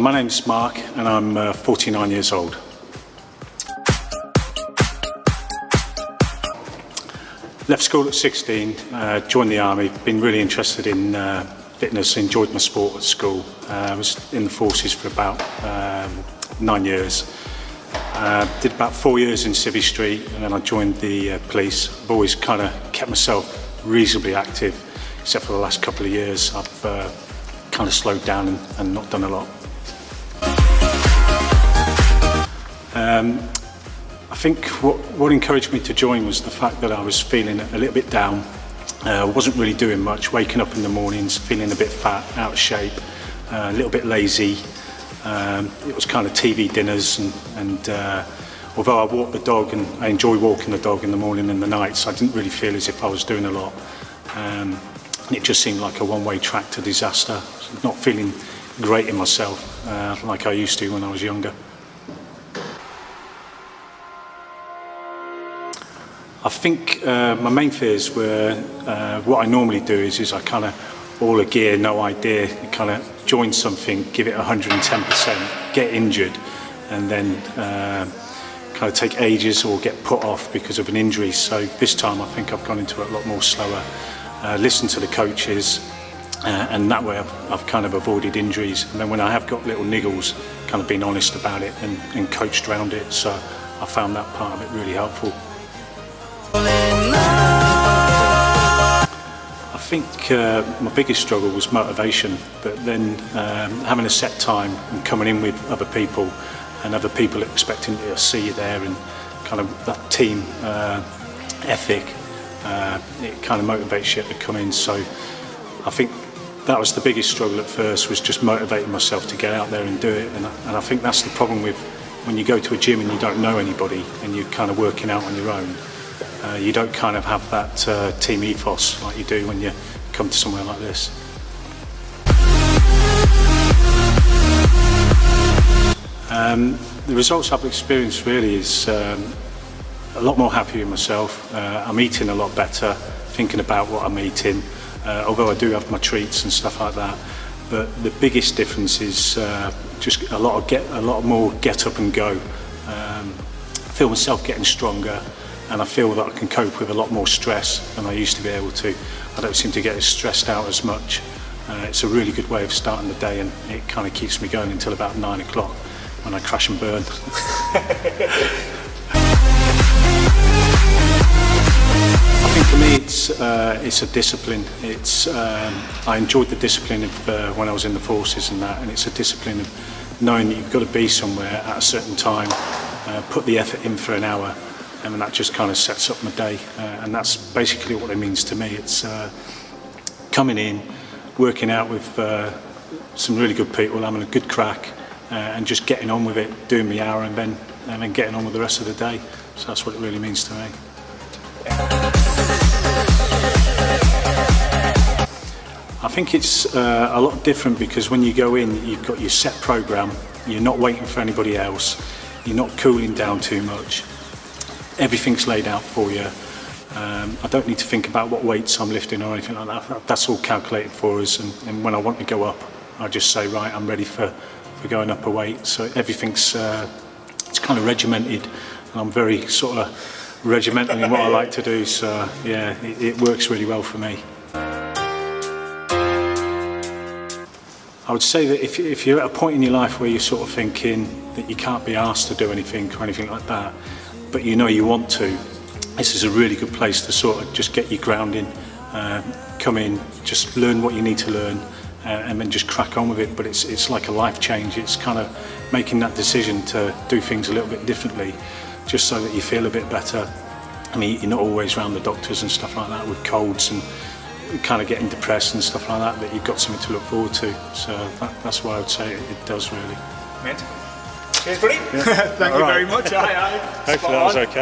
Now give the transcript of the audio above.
My name's Mark and I'm 49 years old. Left school at 16, joined the army, been really interested in fitness, enjoyed my sport at school. I was in the forces for about 9 years. Did about 4 years in Civvy Street and then I joined the police. I've always kind of kept myself reasonably active, except for the last couple of years. I've kind of slowed down and not done a lot. I think what encouraged me to join was the fact that I was feeling a little bit down. Wasn't really doing much, waking up in the mornings, feeling a bit fat, out of shape, a little bit lazy. It was kind of TV dinners and although I walk the dog and I enjoy walking the dog in the morning and the nights, I didn't really feel as if I was doing a lot. It just seemed like a one-way track to disaster. Not feeling great in myself like I used to when I was younger. I think my main fears were what I normally do is I kind of all a gear, no idea, kind of join something, give it 110%, get injured, and then kind of take ages or get put off because of an injury. So this time I think I've gone into it a lot more slower, listened to the coaches, and that way I've kind of avoided injuries. And then when I have got little niggles, kind of been honest about it and coached around it. So I found that part of it really helpful. I think my biggest struggle was motivation, but then having a set time and coming in with other people and other people expecting to see you there and kind of that team ethic, it kind of motivates you to come in. So I think that was the biggest struggle at first, was just motivating myself to get out there and do it. And I think that's the problem with when you go to a gym and you don't know anybody and you're kind of working out on your own. You don't kind of have that team ethos like you do when you come to somewhere like this. The results I've experienced really is a lot more happy with myself. I'm eating a lot better, thinking about what I'm eating, although I do have my treats and stuff like that. But the biggest difference is just a lot more get up and go. I feel myself getting stronger. And I feel that I can cope with a lot more stress than I used to be able to. I don't seem to get as stressed out as much. It's a really good way of starting the day, and it kind of keeps me going until about 9 o'clock when I crash and burn. I think for me it's a discipline. I enjoyed the discipline of when I was in the forces and that, and it's a discipline of knowing that you've got to be somewhere at a certain time, put the effort in for an hour, and that just kind of sets up my day, and that's basically what it means to me. It's coming in, working out with some really good people, having a good crack, and just getting on with it, doing my hour, and then getting on with the rest of the day. So that's what it really means to me. I think it's a lot different because when you go in, you've got your set program. You're not waiting for anybody else. You're not cooling down too much. Everything's laid out for you. I don't need to think about what weights I'm lifting or anything like that. That's all calculated for us, and when I want to go up, I just say, right, I'm ready for going up a weight. So everything's it's kind of regimented, and I'm very sort of regimental in what I like to do. So yeah, it works really well for me. I would say that if you're at a point in your life where you're sort of thinking that you can't be asked to do anything or anything like that, but you know you want to, this is a really good place to sort of just get your grounding, come in, just learn what you need to learn, and then just crack on with it. But it's like a life change. It's kind of making that decision to do things a little bit differently, just so that you feel a bit better. I mean, you're not always around the doctors and stuff like that with colds and kind of getting depressed and stuff like that, that you've got something to look forward to. So that's what I would say it does really. Cheers, buddy. Yeah. Thank you very much. Hopefully that was okay.